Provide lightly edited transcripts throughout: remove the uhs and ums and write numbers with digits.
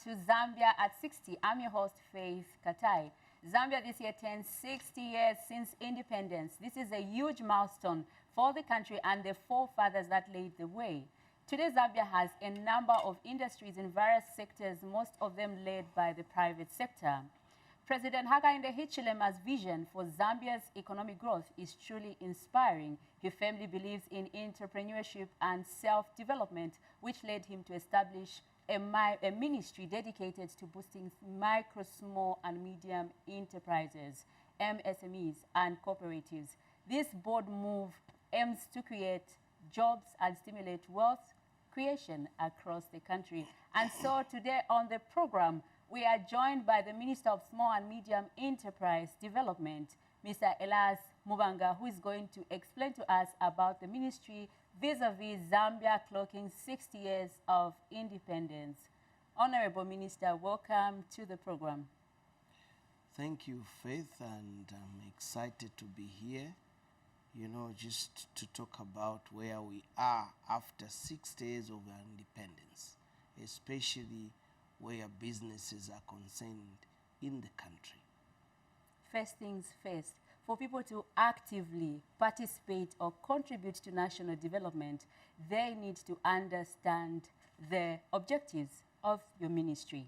to Zambia at 60. I'm your host, Faith Katai. Zambia this year turns 60 years since independence. This is a huge milestone for the country and the forefathers that laid the way. Today, Zambia has a number of industries in various sectors, most of them led by the private sector. President Hakainde Hichilema's vision for Zambia's economic growth is truly inspiring. He firmly believes in entrepreneurship and self-development, which led him to establish a ministry dedicated to boosting micro, small, and medium enterprises, MSMEs, and cooperatives. This bold move aims to create jobs and stimulate wealth creation across the country. And so today on the program, we are joined by the Minister of Small and Medium Enterprise Development, Mr. Elias Mubanga, who is going to explain to us about the ministry vis-a-vis Zambia clocking 60 years of independence. Honorable Minister, welcome to the program. Thank you, Faith, and I'm excited to be here, just to talk about where we are after 60 years of our independence, especially where businesses are concerned in the country. First things first, for people to actively participate or contribute to national development, they need to understand the objectives of your ministry.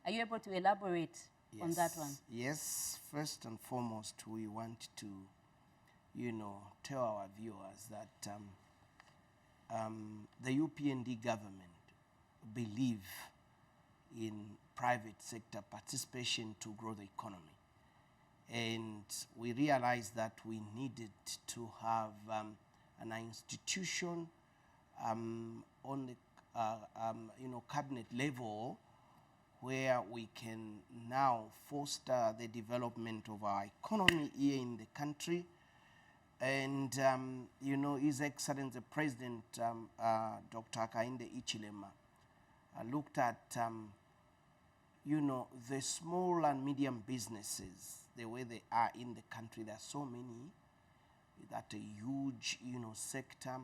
Are you able to elaborate on that one? Yes, first and foremost, we want to, tell our viewers that the UPND government believe in private sector participation to grow the economy. And we realized that we needed to have an institution on the cabinet level where we can now foster the development of our economy here in the country. And His Excellency President Dr. Hakainde Hichilema looked at the small and medium businesses, the way they are in the country. There are so many, that a huge, sector,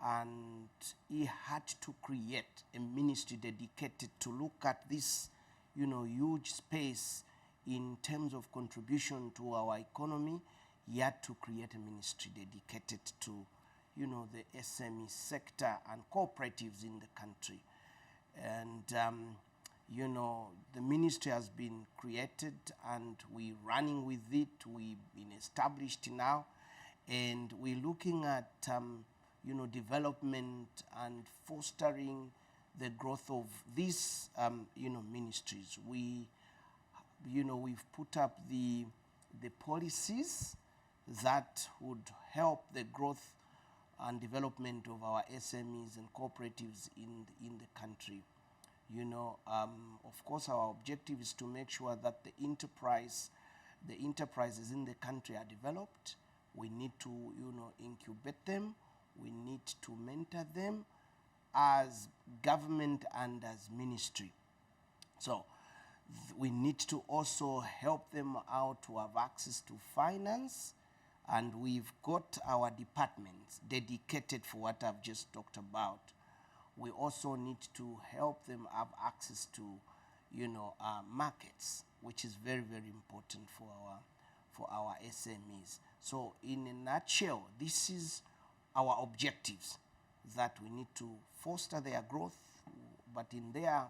and he had to create a ministry dedicated to look at this, huge space in terms of contribution to our economy. He had to create a ministry dedicated to, the SME sector and cooperatives in the country. And the ministry has been created and we're running with it. We've been established now, and we're looking at development and fostering the growth of these ministries. We've put up the policies that would help the growth and development of our SMEs and cooperatives in the country. Of course, our objective is to make sure that the enterprises in the country are developed. We need to, incubate them. We need to mentor them as government and as ministry. So we need to also help them out to have access to finance. And we've got our departments dedicated for what I've just talked about. We also need to help them have access to, markets, which is very, very important for our SMEs. So in a nutshell, this is our objectives, that we need to foster their growth, but in their,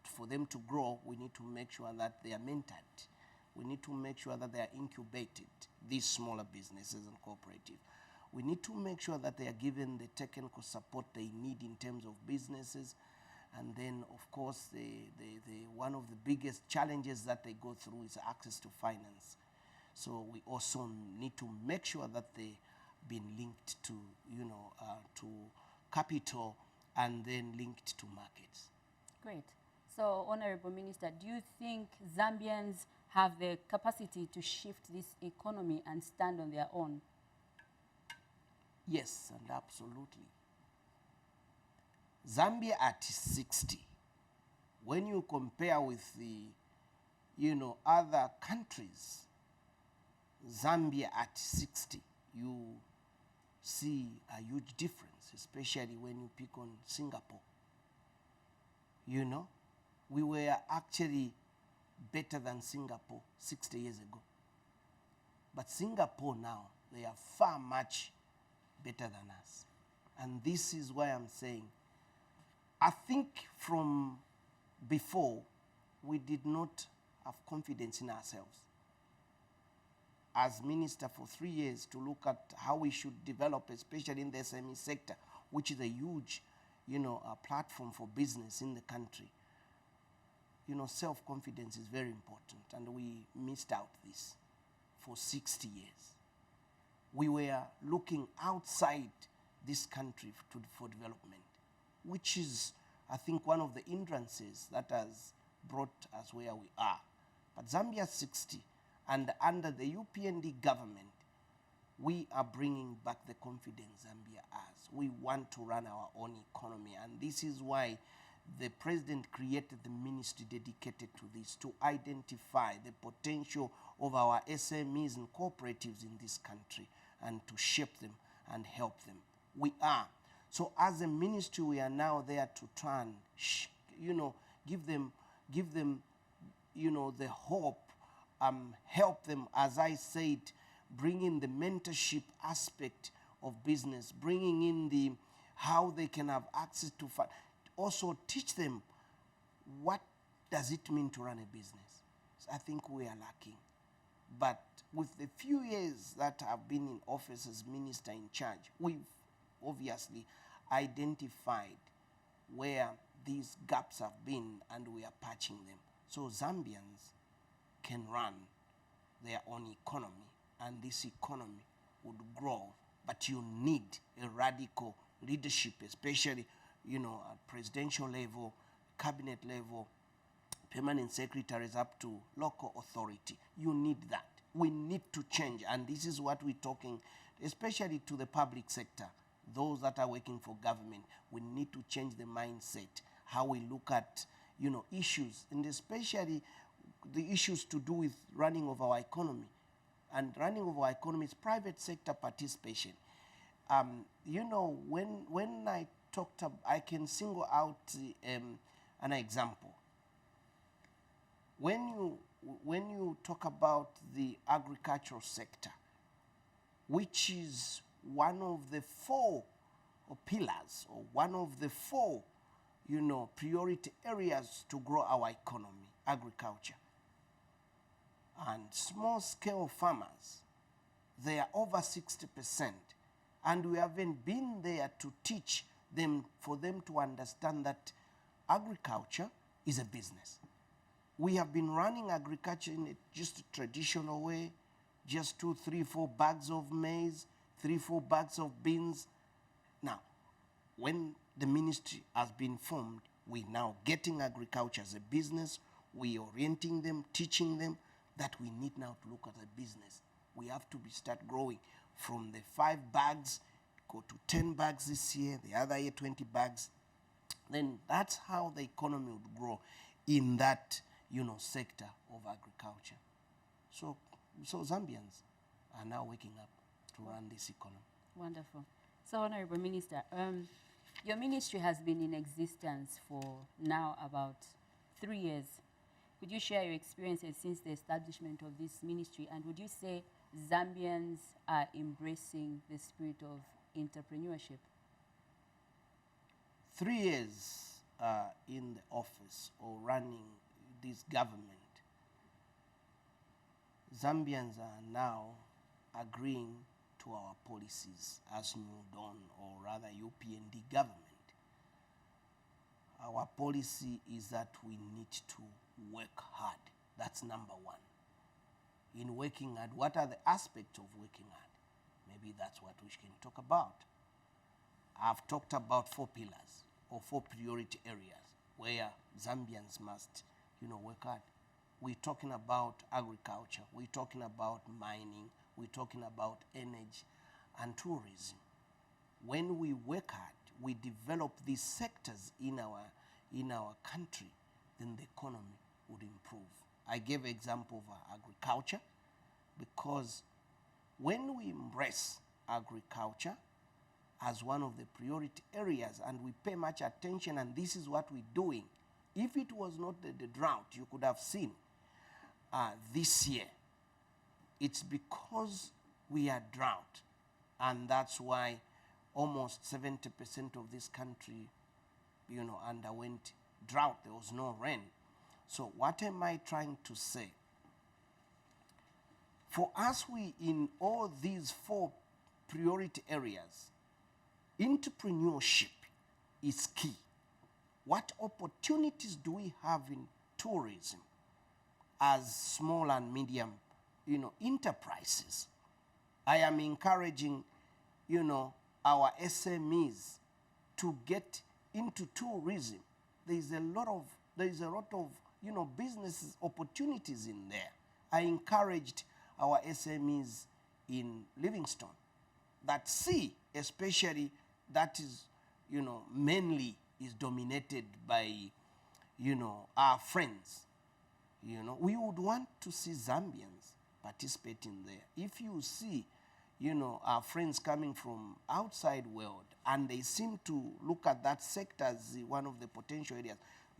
for them to grow, we need to make sure that they are mentored. We need to make sure that they are incubated, these smaller businesses and cooperatives. We need to make sure that they are given the technical support they need in terms of businesses. And then, of course, one of the biggest challenges that they go through is access to finance. So we also need to make sure that they've been linked to, to capital and then linked to markets. Great. So, Honorable Minister, do you think Zambians have the capacity to shift this economy and stand on their own? Yes, and absolutely. Zambia at 60, when you compare with the, other countries, Zambia at 60, you see a huge difference, especially when you pick on Singapore. you know, we were actually better than Singapore 60 years ago. But Singapore now, they are far much better than us. And this is why I'm saying, I think from before, we did not have confidence in ourselves. As minister for 3 years, to look at how we should develop, especially in the SME sector, which is a huge, platform for business in the country. Self-confidence is very important, and we missed out this for 60 years. We were looking outside this country for development, which is, I think, one of the hindrances that has brought us where we are. But Zambia 60, and under the UPND government, we are bringing back the confidence Zambia has. We want to run our own economy, and this is why the president created the ministry dedicated to this, to identify the potential of our SMEs and cooperatives in this country and to shape them and help them. We are. So as a ministry, we are now there to try and, give them, the hope, help them, as I said, bring in the mentorship aspect of business, bringing in how they can have access to fund. Also teach them what does it mean to run a business. So I think we are lacking. But with the few years that I've been in office as minister in charge, we've obviously identified where these gaps have been, and we are patching them. So Zambians can run their own economy, and this economy would grow. But you need a radical leadership, especially at presidential level, cabinet level, permanent secretaries up to local authority. You need that. We need to change, and this is what we're talking, especially to the public sector, those that are working for government. We need to change the mindset, how we look at issues, and especially the issues to do with running of our economy. And running of our economy is private sector participation. When I talked about, I can single out an example. When you talk about the agricultural sector, which is one of the four pillars, or one of the four, priority areas to grow our economy, agriculture. And small-scale farmers, they are over 60%. And we haven't been there to teach them, for them to understand that agriculture is a business. We have been running agriculture in just a traditional way, just 2, 3, 4 bags of maize, 3, 4 bags of beans. Now, when the ministry has been formed, we're now getting agriculture as a business. We're orienting them, teaching them that we need now to look at a business. We have to start growing from the 5 bags, go to 10 bags this year, the other year 20 bags. Then that's how the economy would grow in that, sector of agriculture. So Zambians are now waking up to run this economy. Wonderful. So, Honorable Minister, your ministry has been in existence for now about 3 years. Could you share your experiences since the establishment of this ministry, and would you say Zambians are embracing the spirit of entrepreneurship? 3 years in the office or running this government, Zambians are now agreeing to our policies as New Dawn, or rather UPND government. Our policy is that we need to work hard. That's number one. In working hard, what are the aspects of working hard? Maybe that's what we can talk about. I've talked about 4 pillars or 4 priority areas where Zambians must, work hard. We're talking about agriculture. We're talking about mining. We're talking about energy and tourism. When we work hard, we develop these sectors in our country, then the economy would improve. I gave an example of agriculture, because when we embrace agriculture as one of the priority areas and we pay much attention, and this is what we're doing, If it was not the drought, you could have seen this year. It's because we are drought, and that's why almost 70% of this country, underwent drought. There was no rain. So what am I trying to say? For us, in all these 4 priority areas, entrepreneurship is key. What opportunities do we have in tourism as small and medium, enterprises? I am encouraging, our SMEs to get into tourism. There is a lot of, business opportunities in there. I encouraged our SMEs in Livingstone that sea, especially, that is, mainly is dominated by, our friends. We would want to see Zambians participating there. If you see, our friends coming from outside world, and they seem to look at that sector as one of the potential areas,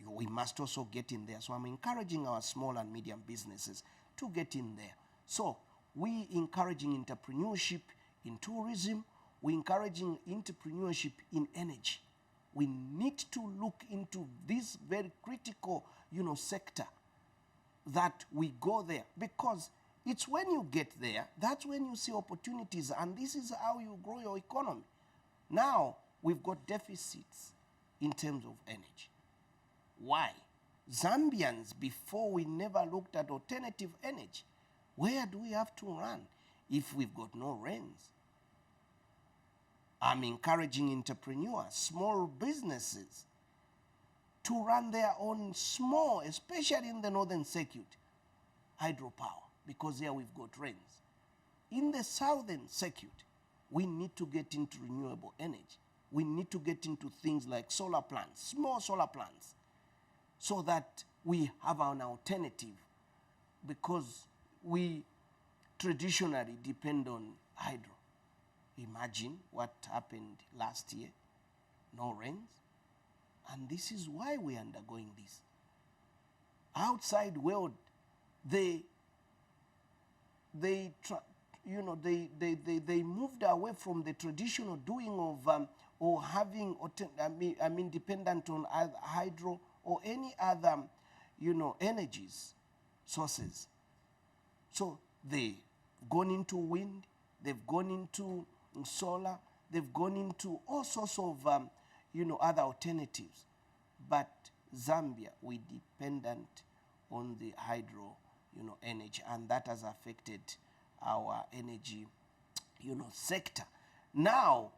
we must also get in there. So I'm encouraging our small and medium businesses to get in there. So we encouraging entrepreneurship in tourism. We're encouraging entrepreneurship in energy. We need to look into this very critical, sector, that we go there, because it's when you get there, that's when you see opportunities, and this is how you grow your economy. Now, we've got deficits in terms of energy. Why? Zambians, before, we never looked at alternative energy. Where do we have to run if we've got no rains? I'm encouraging entrepreneurs, small businesses, to run their own small, especially in the northern circuit, hydropower, because here we've got rains. In the southern circuit, we need to get into renewable energy. We need to get into things like solar plants, small solar plants, so that we have an alternative, because we traditionally depend on hydro. Imagine what happened last year, no rains, and this is why we're undergoing this. Outside world, they moved away from the traditional doing of or having, dependent on hydro or any other, energies sources. So they've gone into wind, they've gone into solar, they've gone into all sorts of, other alternatives. But Zambia, we dependent on the hydro, energy, and that has affected our energy, sector. Now,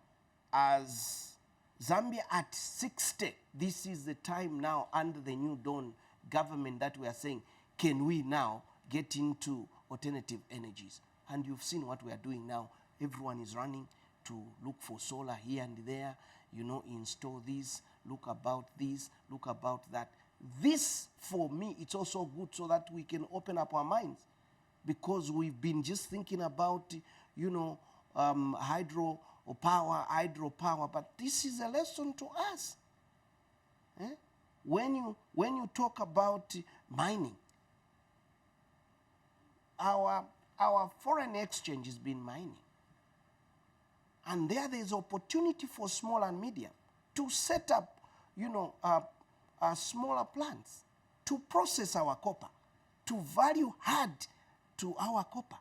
as Zambia at 60, this is the time now under the New Dawn government that we are saying, can we now get into alternative energies? And you've seen what we are doing now. Everyone is running to look for solar here and there, install this, look about this, look about that. This, for me, it's also good so that we can open up our minds, because we've been just thinking about, hydropower, but this is a lesson to us. When you talk about mining, our foreign exchange has been mining. And there's opportunity for small and medium to set up, smaller plants to process our copper, to value add to our copper,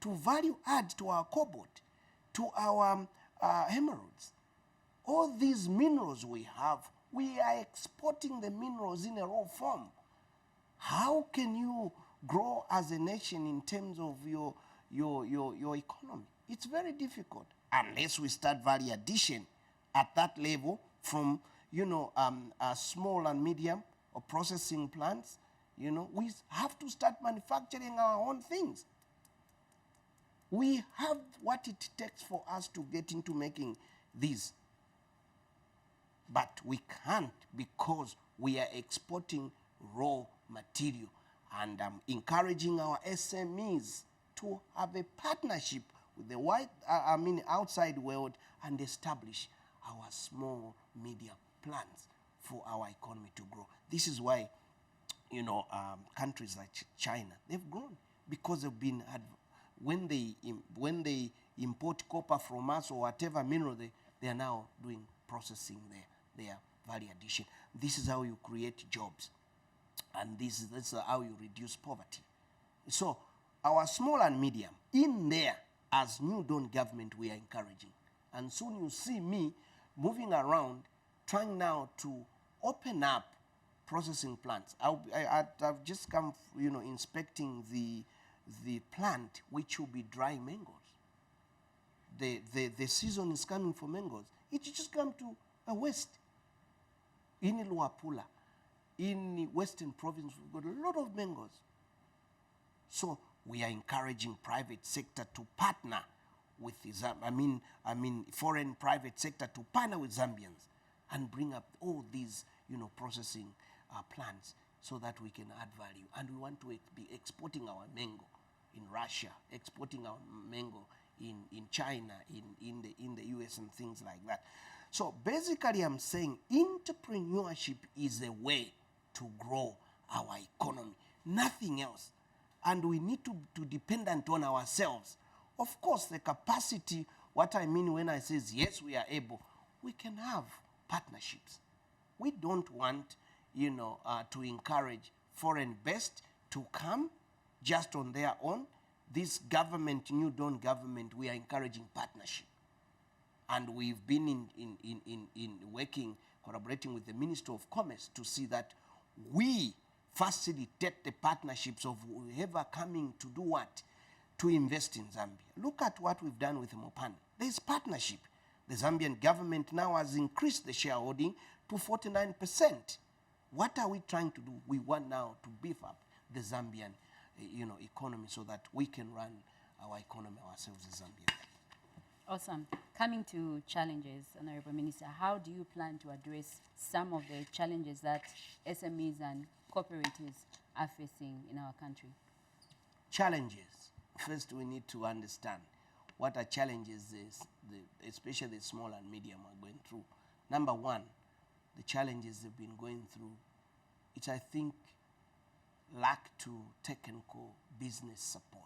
to value add to our cobalt, to our emeralds. All these minerals we have, we are exporting the minerals in a raw form. How can you grow as a nation in terms of your economy? It's very difficult unless we start value addition at that level from small and medium or processing plants. We have to start manufacturing our own things. We have what it takes for us to get into making these. But we can't, because we are exporting raw material. And I'm encouraging our SMEs to have a partnership with the outside world, and establish our small, medium plants for our economy to grow. This is why, countries like China, they've grown because they've been, when they import copper from us or whatever mineral, they are now doing processing their value addition. This is how you create jobs. And this is how you reduce poverty. So our small and medium, in there, as New Dawn government, we are encouraging. And soon you see me moving around, trying now to open up processing plants. I've just come, inspecting the plant which will be drying mangoes. The season is coming for mangoes. It just come to a west. In Luapula, in Western Province, we've got a lot of mangoes. So we are encouraging private sector to partner with foreign private sector to partner with Zambians and bring up all these, processing plants so that we can add value. And we want to be exporting our mango in Russia, exporting our mango in China, in the US and things like that. So basically I'm saying entrepreneurship is a way to grow our economy, nothing else. And we need to dependent on ourselves. Of course, the capacity, what I mean when I say yes, we are able, we can have partnerships. We don't want, to encourage foreign-based to come just on their own. This government, New Dawn government, we are encouraging partnership. And we've been in working, collaborating with the Ministry of Commerce to see that we facilitate the partnerships of whoever coming to do what? To invest in Zambia. Look at what we've done with Mopani. There's partnership. The Zambian government now has increased the shareholding to 49%. What are we trying to do? We want now to beef up the Zambian economy so that we can run our economy ourselves in Zambia. Awesome. Coming to challenges, Honorable Minister, how do you plan to address some of the challenges that SMEs and cooperatives are facing in our country? Challenges. First, we need to understand what are challenges especially the small and medium are going through. Number one, the challenges they've been going through, it's, I think, lack to technical business support.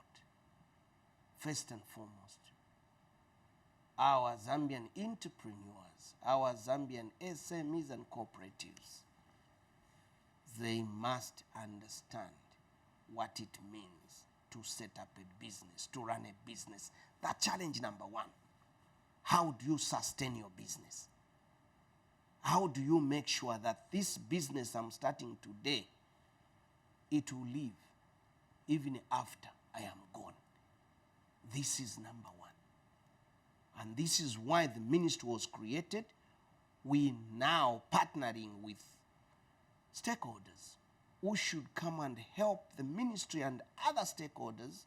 First and foremost, our Zambian entrepreneurs, our Zambian SMEs and cooperatives, they must understand what it means to set up a business, to run a business. That's challenge number one. How do you sustain your business? How do you make sure that this business I'm starting today, it will live even after I am gone? This is number one. And this is why the ministry was created. We now partnering with stakeholders who should come and help the ministry and other stakeholders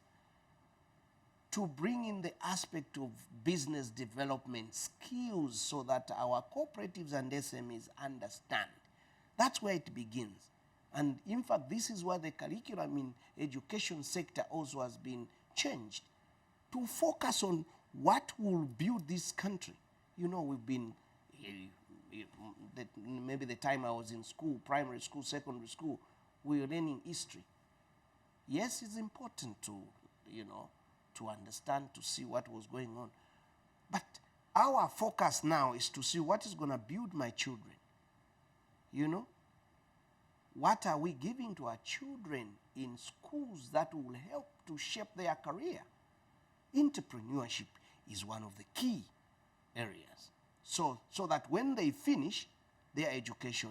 to bring in the aspect of business development skills so that our cooperatives and SMEs understand. That's where it begins. And in fact, this is why the curriculum in education sector also has been changed to focus on what will build this country. We've been, maybe the time I was in school, primary school, secondary school, we were learning history. Yes, it's important to understand, to see what was going on. But our focus now is to see what is going to build my children. What are we giving to our children in schools that will help to shape their career? Entrepreneurship is one of the key areas. So that when they finish their education,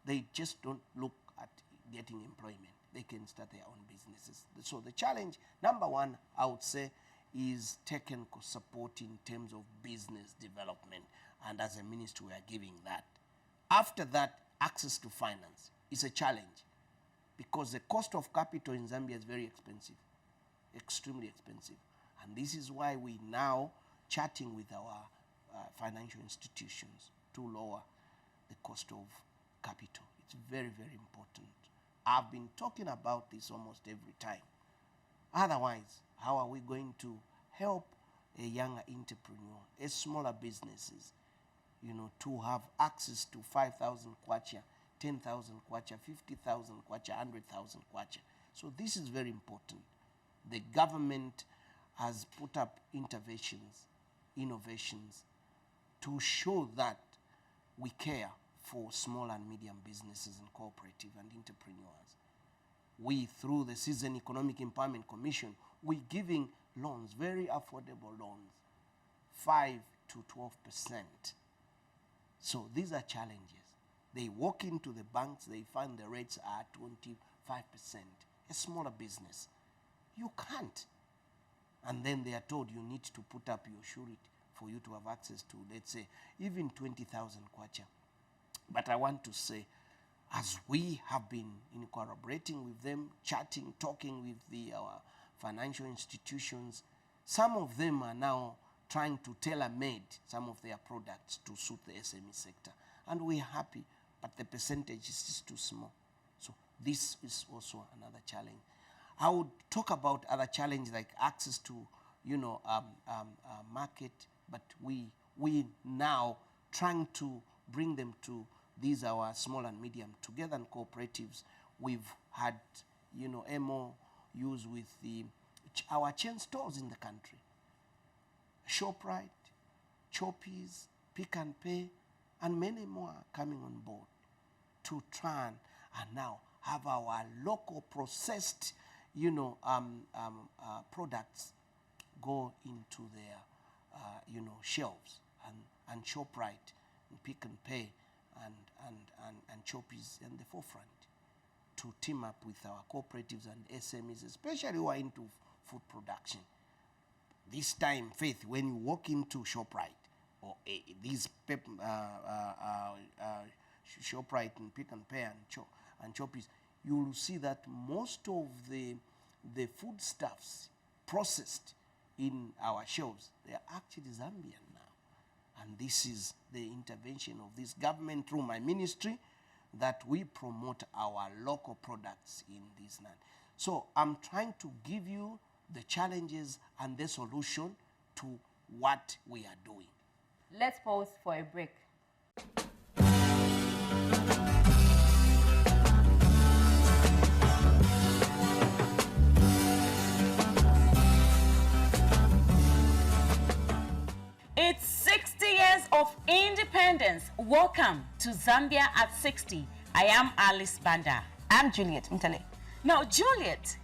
they just don't look at getting employment. They can start their own businesses. So the challenge, number one, I would say, is technical support in terms of business development. And as a ministry, we are giving that. After that, access to finance is a challenge because the cost of capital in Zambia is very expensive, extremely expensive. And this is why we now chatting with our financial institutions to lower the cost of capital. It's very, very important. I've been talking about this almost every time. Otherwise, how are we going to help a younger entrepreneur, a smaller businesses, to have access to 5,000 kwacha, 10,000 kwacha, 50,000 kwacha, 100,000 kwacha. So this is very important. The government has put up interventions, innovations, to show that we care for small and medium businesses and cooperative and entrepreneurs. We, through the Citizen Economic Empowerment Commission, we're giving loans, very affordable loans, 5 to 12%. So these are challenges. They walk into the banks, they find the rates are 25%. A smaller business, you can't. And then they are told you need to put up your surety for you to have access to, let's say, even 20,000 kwacha. But I want to say, as we have been collaborating with them, chatting, talking with our financial institutions, some of them are now trying to tailor-made some of their products to suit the SME sector. And we're happy, but the percentage is just too small. So this is also another challenge. I would talk about other challenges like access to, market, but we now trying to bring them to these our small and medium together and cooperatives. We've had, MOUs with our chain stores in the country. ShopRite, Choppies, Pick and Pay, and many more are coming on board to try and now have our local processed, products go into their, shelves, and ShopRite, and Pick and Pay, and Choppies in the forefront to team up with our cooperatives and SMEs, especially who are into food production. This time, Faith, when you walk into ShopRite or these ShopRite and Pick and Pay and Choppies, you will see that most of the foodstuffs processed in our shelves, they are actually Zambian now. And this is the intervention of this government through my ministry, that we promote our local products in this land. So I'm trying to give you the challenges and the solution to what we are doing. Let's pause for a break. It's 60 years of independence. Welcome to Zambia at 60. I am Alice Banda. I'm Juliet Mtale. Now, Juliet,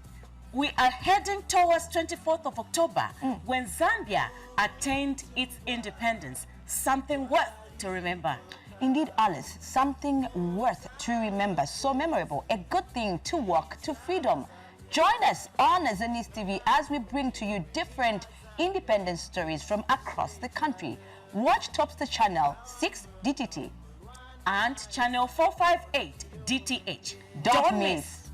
we are heading towards 24th of October when Zambia attained its independence. Something worth to remember. Indeed, Alice, something worth to remember. So memorable, a good thing to walk to freedom. Join us on Zenith TV as we bring to you different independence stories from across the country. Watch Topster Channel 6 DTT and Channel 458 DTH. Don't miss.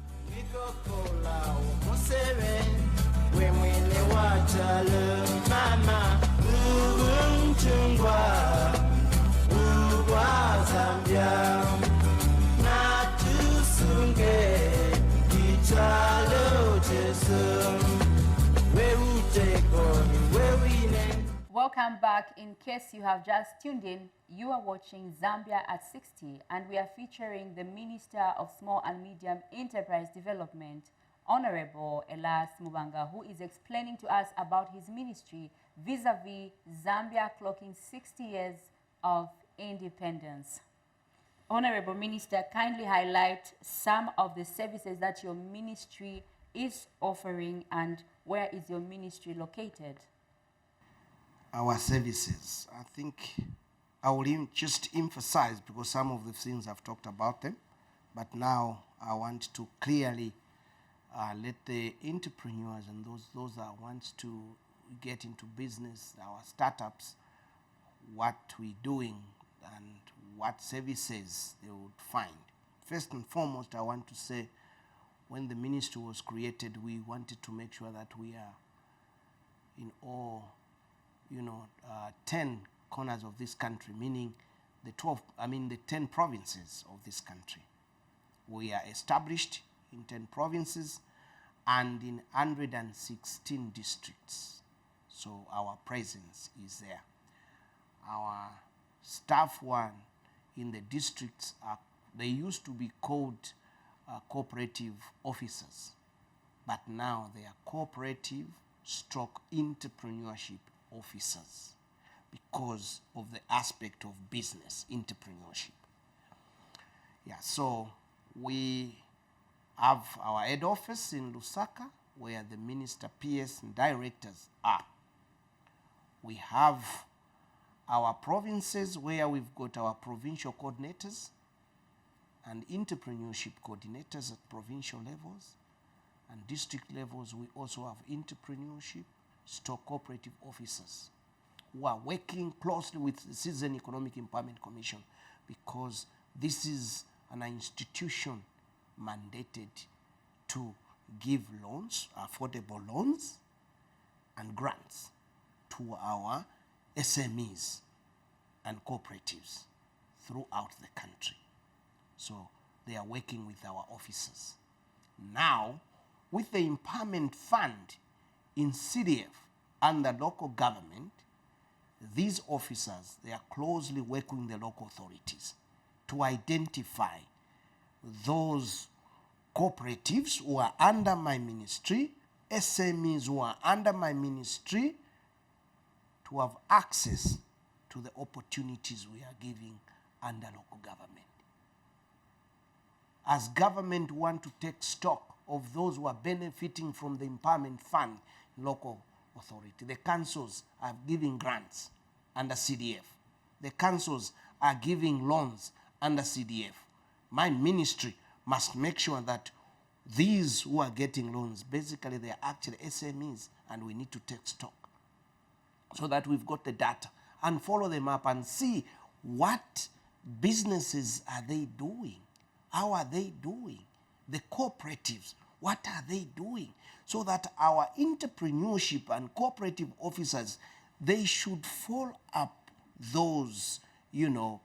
Welcome back. In case you have just tuned in, you are watching Zambia at 60, and we are featuring the Minister of Small and Medium Enterprise Development, Honorable Elias Mubanga, who is explaining to us about his ministry vis-a-vis Zambia clocking 60 years of independence. Honorable Minister, kindly highlight some of the services that your ministry is offering and where is your ministry located? Our services, I think I will just emphasize, because some of the things I've talked about them, but now I want to clearly let the entrepreneurs and those that want to get into business, our startups, what we're doing and what services they would find. First and foremost, I want to say, when the ministry was created, we wanted to make sure that we are in all 10 corners of this country, meaning the 10 provinces of this country. We are established in 10 provinces and in 116 districts. So our presence is there. Our staff one in the districts they used to be called cooperative officers, but now they are cooperative stroke entrepreneurship officers because of the aspect of business entrepreneurship. Yeah, so we have our head office in Lusaka where the minister, PS, and directors are. We have our provinces where we've got our provincial coordinators and entrepreneurship coordinators at provincial levels, and district levels we also have entrepreneurship stroke cooperative officers who are working closely with the Citizen Economic Empowerment Commission, because this is an institution mandated to give loans, affordable loans and grants to our SMEs and cooperatives throughout the country. So they are working with our officers. Now, with the empowerment fund in CDF under local government, these officers, they are closely working with the local authorities to identify those cooperatives who are under my ministry, SMEs who are under my ministry, to have access to the opportunities we are giving under local government. As government want to take stock of those who are benefiting from the empowerment fund in local authority, the councils are giving grants under CDF. The councils are giving loans under CDF. My ministry must make sure that these who are getting loans, basically they are actually SMEs, and we need to take stock so that we've got the data and follow them up and see what businesses are they doing, how are they doing, the cooperatives, what are they doing, so that our entrepreneurship and cooperative officers, they should follow up those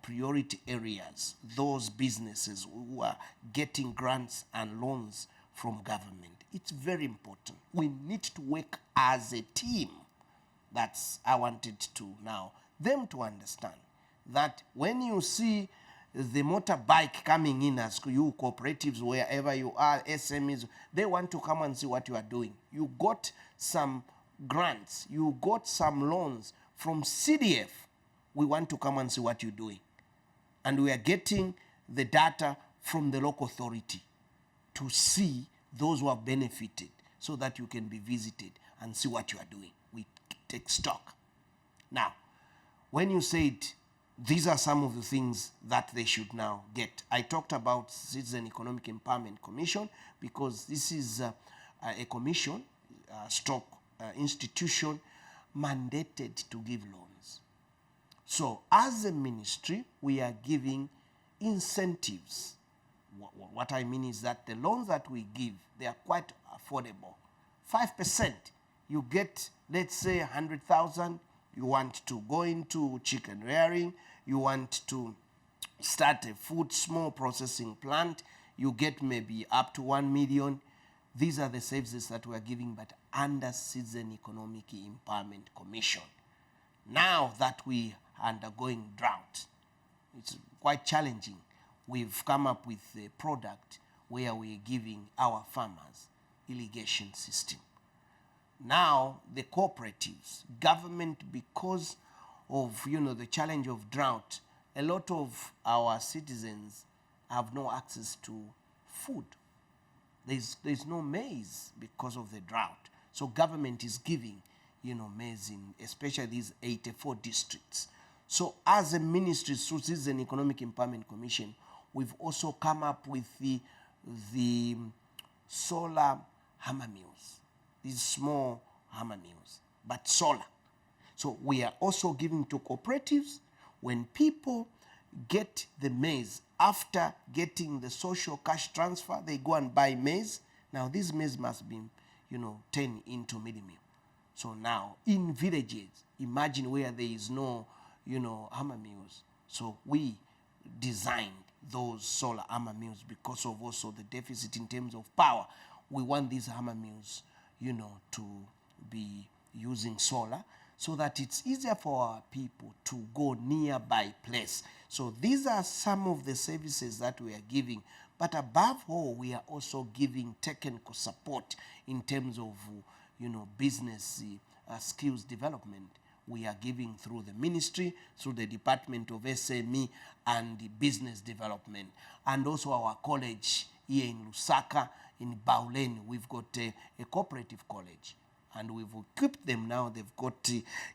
priority areas, those businesses who are getting grants and loans from government. It's very important. We need to work as a team. That's I wanted to now them to understand that when you see the motorbike coming in as you cooperatives, wherever you are, SMEs, they want to come and see what you are doing. You got some grants, you got some loans from CDF. We want to come and see what you're doing. And we are getting the data from the local authority to see those who have benefited so that you can be visited and see what you are doing. We take stock. Now, when you said these are some of the things that they should now get, I talked about Citizen Economic Empowerment Commission because this is a commission, stroke institution mandated to give loans. So as a ministry, we are giving incentives. What I mean is that the loans that we give, they are quite affordable. 5%, you get, let's say, 100,000. You want to go into chicken rearing. You want to start a small processing plant. You get maybe up to 1 million. These are the services that we are giving, but under Citizen Economic Empowerment Commission. Now that we are undergoing drought, it's quite challenging. We've come up with a product where we're giving our farmers irrigation system. Now the cooperatives, government, because of the challenge of drought, a lot of our citizens have no access to food. There's no maize because of the drought. So government is giving maize in especially these 84 districts. So as a ministry, through Citizen Economic Empowerment Commission, we've also come up with the solar hammer mills, these small hammer mills, but solar. So we are also giving to cooperatives. When people get the maize, after getting the social cash transfer, they go and buy maize. Now this maize must be, turned into mealie meal. So now in villages, imagine where there is no, hammer mills. So we designed those solar hammer mills because of also the deficit in terms of power. We want these hammer mills, to be using solar. so that it's easier for our people to go nearby place. So these are some of the services that we are giving. But above all, we are also giving technical support in terms of, business skills development. We are giving through the ministry, through the Department of SME and the Business Development. And also our college here in Lusaka, in Bauleni, we've got a cooperative college. And we've equipped them now. They've got,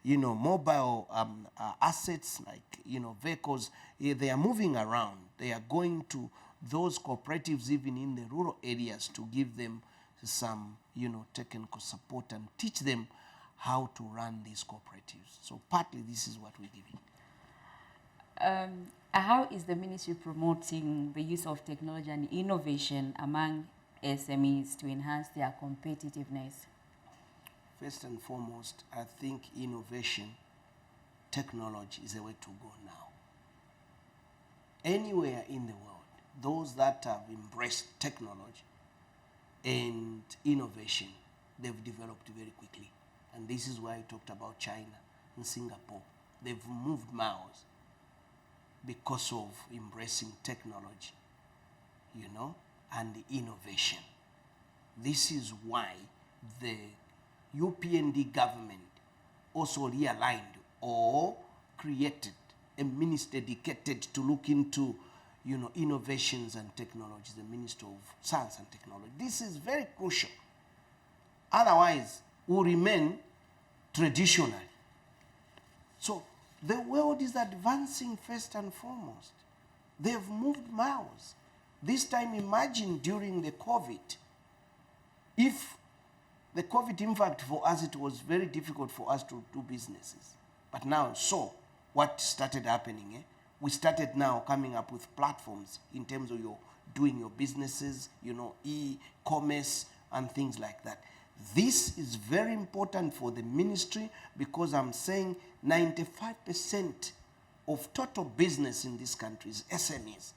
mobile assets like, vehicles. They are moving around. They are going to those cooperatives, even in the rural areas, to give them some, technical support and teach them how to run these cooperatives. So partly this is what we're giving. How is the ministry promoting the use of technology and innovation among SMEs to enhance their competitiveness? First and foremost, I think innovation, technology is the way to go now. Anywhere in the world, those that have embraced technology and innovation, they've developed very quickly. And this is why I talked about China and Singapore. They've moved miles because of embracing technology, and innovation. This is why the UPND government also realigned or created a ministry dedicated to look into, innovations and technology, the Ministry of Science and Technology. This is very crucial. Otherwise, we'll remain traditional. So the world is advancing first and foremost. They've moved miles. This time, imagine during the COVID, if the COVID, in fact, for us, it was very difficult for us to do businesses. But now, what started happening, we started now coming up with platforms in terms of doing your businesses, e-commerce and things like that. This is very important for the ministry because I'm saying 95% of total business in this country is SMEs,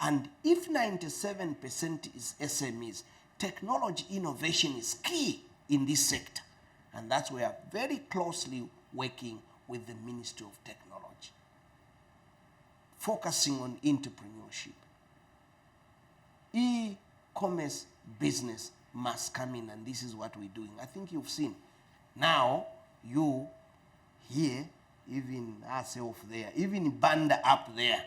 and if 97% is SMEs, technology innovation is key in this sector. And that's why we are very closely working with the Ministry of Technology, focusing on entrepreneurship. E-commerce business must come in, and this is what we're doing. I think you've seen. Now, you here, even ourselves there, even Banda up there,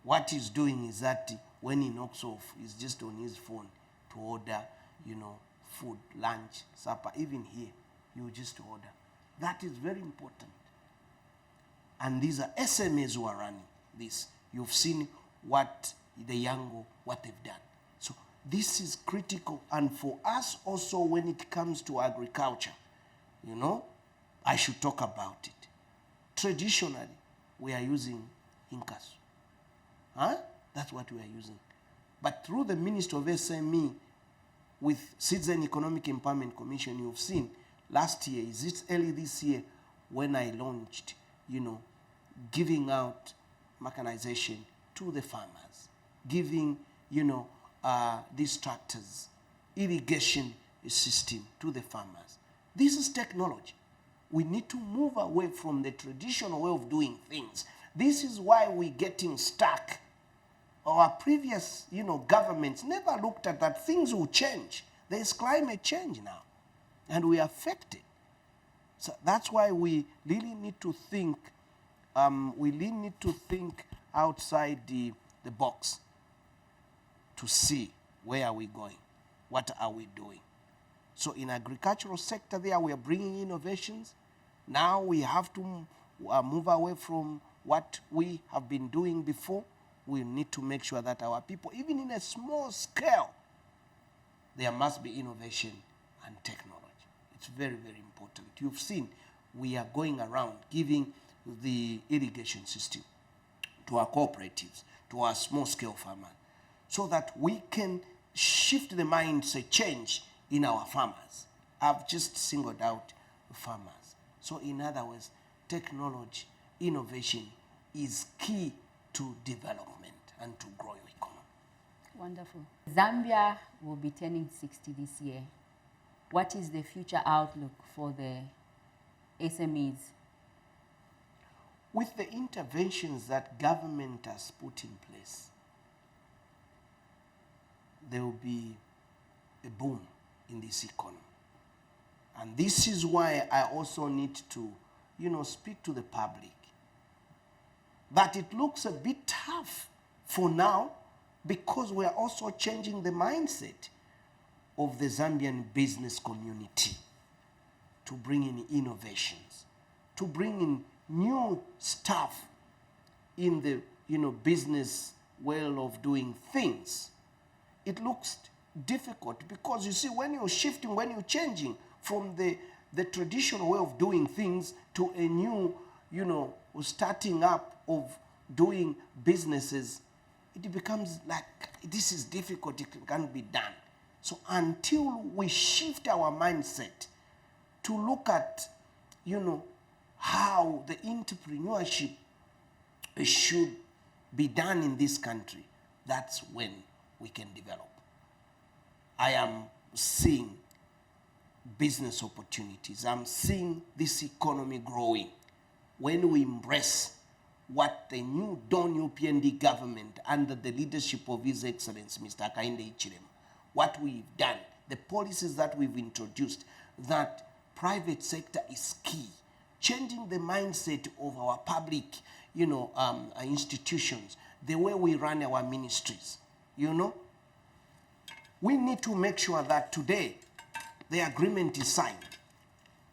what he's doing is that when he knocks off, he's just on his phone to order, food, lunch, supper. Even here, you just order. That is very important. And these are SMEs who are running this. You've seen what what they've done. So this is critical. And for us also, when it comes to agriculture, I should talk about it. Traditionally, we are using Incas. That's what we are using. But through the Ministry of SME, with Citizen Economic Empowerment Commission, you've seen last year, is it early this year, when I launched, giving out mechanization to the farmers, giving, these tractors, irrigation system to the farmers. This is technology. We need to move away from the traditional way of doing things. This is why we're getting stuck. Our previous, governments never looked at that. Things will change. There's climate change now, and we are affected. So that's why we really need to think. Outside the box to see where are we going, what are we doing. So in agricultural sector there, we are bringing innovations. Now we have to move away from what we have been doing before. We need to make sure that our people, even in a small scale, there must be innovation and technology. It's very, very important. You've seen we are going around giving the irrigation system to our cooperatives, to our small-scale farmers, so that we can shift the mindset change in our farmers. I've just singled out farmers. So in other words, technology, innovation is key to development and to grow your economy. Wonderful. Zambia will be turning 60 this year. What is the future outlook for the SMEs? With the interventions that government has put in place, there will be a boom in this economy. And this is why I also need to, speak to the public that it looks a bit tough for now because we are also changing the mindset of the Zambian business community to bring in innovations, to bring in new stuff in the business world of doing things. It looks difficult because you see, when you're shifting, when you're changing from the traditional way of doing things to a new, starting up of doing businesses, it becomes like this is difficult, it can't be done. So until we shift our mindset to look at, how the entrepreneurship should be done in this country, that's when we can develop. I am seeing business opportunities. I'm seeing this economy growing when we embrace what the new Dawn UPND government under the leadership of His Excellency Mr. Kainde Ichirema, what we've done, the policies that we've introduced, that private sector is key. Changing the mindset of our public, institutions, the way we run our ministries, We need to make sure that today the agreement is signed.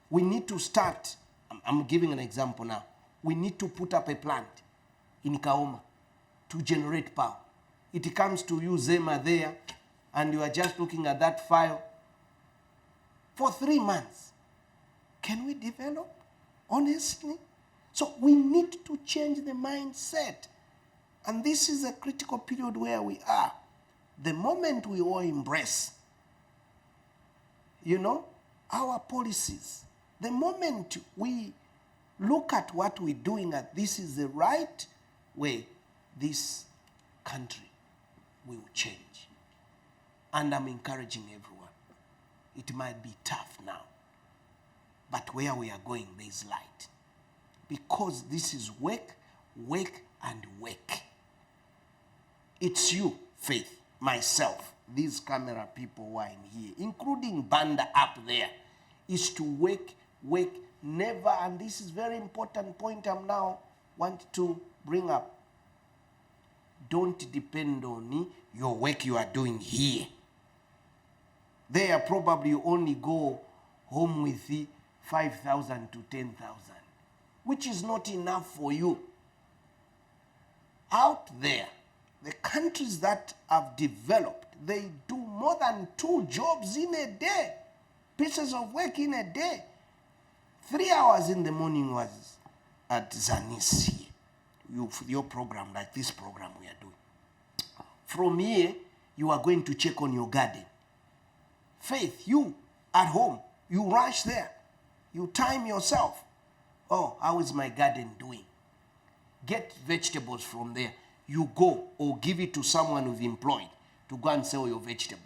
We need to start, I'm giving an example now. We need to put up a plant in Kaoma to generate power. It comes to you, Zema, there, and you are just looking at that file for 3 months. Can we develop? Honestly? So we need to change the mindset. And this is a critical period where we are. The moment we all embrace, our policies, the moment we look at what we're doing, that this is the right way, this country will change. And I'm encouraging everyone. It might be tough now, but where we are going, there is light. Because this is work, work, and work. It's you, Faith, myself, these camera people who are in here, including Banda up there, is to work, work, never, and this is very important point I'm now want to bring up. Don't depend on your work you are doing here. There probably you only go home with 5,000 to 10,000, which is not enough for you. Out there, the countries that have developed, they do more than 2 jobs in a day, pieces of work in a day. 3 hours in the morning was at Zanis here, your program, like this program we are doing. From here, you are going to check on your garden. Faith, you at home, you rush there, you time yourself. Oh, how is my garden doing? Get vegetables from there. You go or give it to someone you've employed to go and sell your vegetables.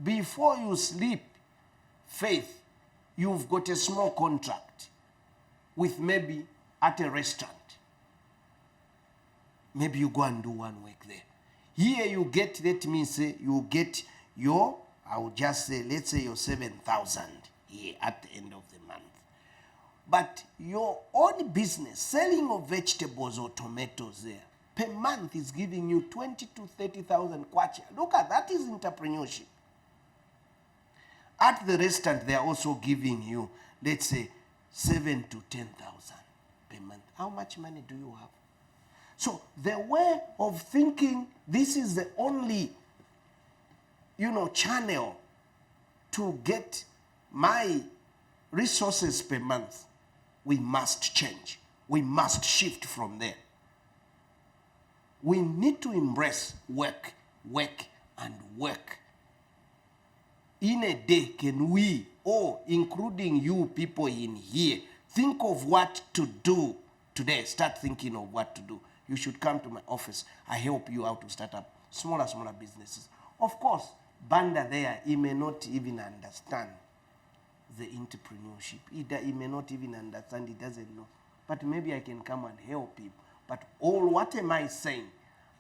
Before you sleep, Faith, you've got a small contract with maybe at a restaurant. Maybe you go and do one work there. Here you get, let me say, you get your, I would just say, let's say your 7,000 here at the end of the month. But your own business, selling of vegetables or tomatoes there, per month is giving you 20 to 30,000 kwacha. Look at that, is entrepreneurship. At the restaurant, they are also giving you, let's say, 7 to 10,000 per month. How much money do you have? So the way of thinking, this is the only, channel to get my resources per month. We must change. We must shift from there. We need to embrace work, work, and work. In a day, can we, or including you people in here, think of what to do today? Start thinking of what to do. You should come to my office. I help you out to start up smaller businesses. Of course, Banda there, he may not even understand the entrepreneurship. He may not even understand, he doesn't know. But maybe I can come and help him. But what am I saying?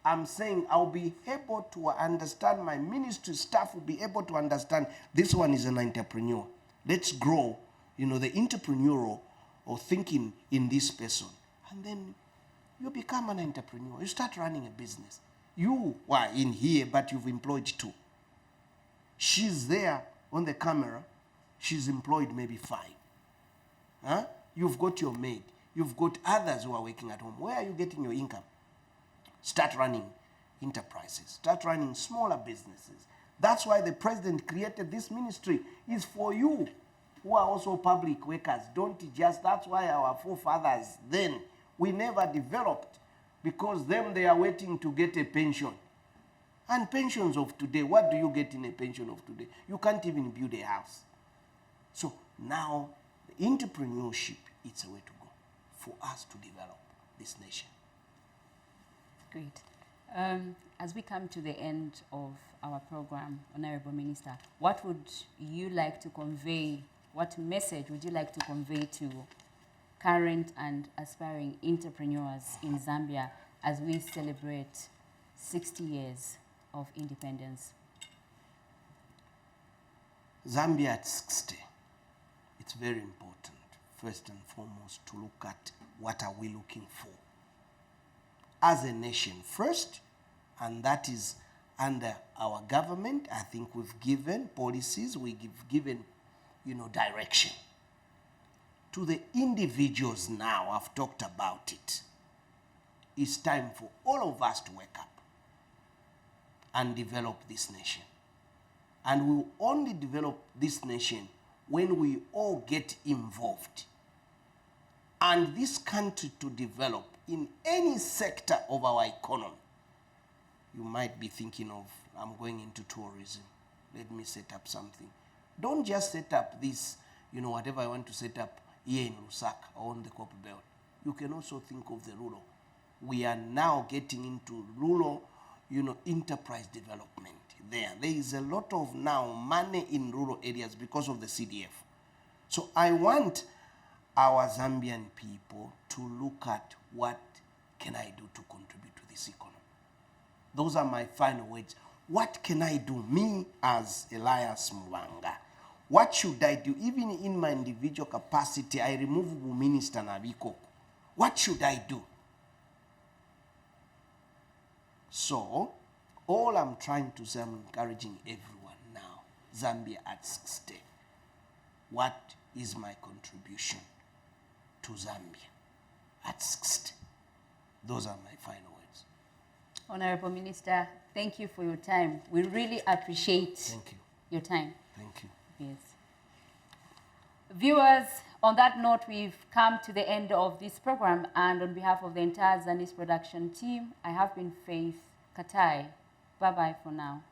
I'm saying I'll be able to understand, my ministry staff will be able to understand this one is an entrepreneur. Let's grow, the entrepreneurial or thinking in this person. And then you become an entrepreneur. You start running a business. You are in here, but you've employed 2. She's there on the camera. She's employed maybe 5. Huh? You've got your maid. You've got others who are working at home. Where are you getting your income? Start running enterprises. Start running smaller businesses. That's why the president created this ministry. It's for you who are also public workers. That's why our forefathers then, we never developed, because they are waiting to get a pension. And pensions of today, what do you get in a pension of today? You can't even build a house. So now, the entrepreneurship, it's a way to go for us to develop this nation. Great. As we come to the end of our program, Honorable Minister, what would you like to convey, what message would you like to convey to current and aspiring entrepreneurs in Zambia as we celebrate 60 years of independence? Zambia at 60, it's very important, first and foremost, to look at what are we looking for as a nation first, and that is under our government. I think we've given policies, we've given, direction. To the individuals now, I've talked about it. It's time for all of us to wake up and develop this nation. And we'll only develop this nation when we all get involved. And this country to develop in any sector of our economy. You might be thinking of, I'm going into tourism. Let me set up something. Don't just set up this, whatever I want to set up here in Lusaka or on the Copper Belt. You can also think of the rural. We are now getting into rural, enterprise development there. There is a lot of now money in rural areas because of the CDF. So I want our Zambian people to look at what can I do to contribute to this economy. Those are my final words. What can I do, me as Elias Mwanga? What should I do? Even in my individual capacity, I remove Minister Nabiko. What should I do? So, all I'm trying to say, I'm encouraging everyone now, Zambia at 60. What is my contribution to Zambia at 60? Those are my final words. Honorable Minister, thank you for your time. We really appreciate your time. Thank you. Yes. Viewers, on that note, we've come to the end of this program, and on behalf of the entire Zanis production team, I have been Faith Katai. Bye-bye for now.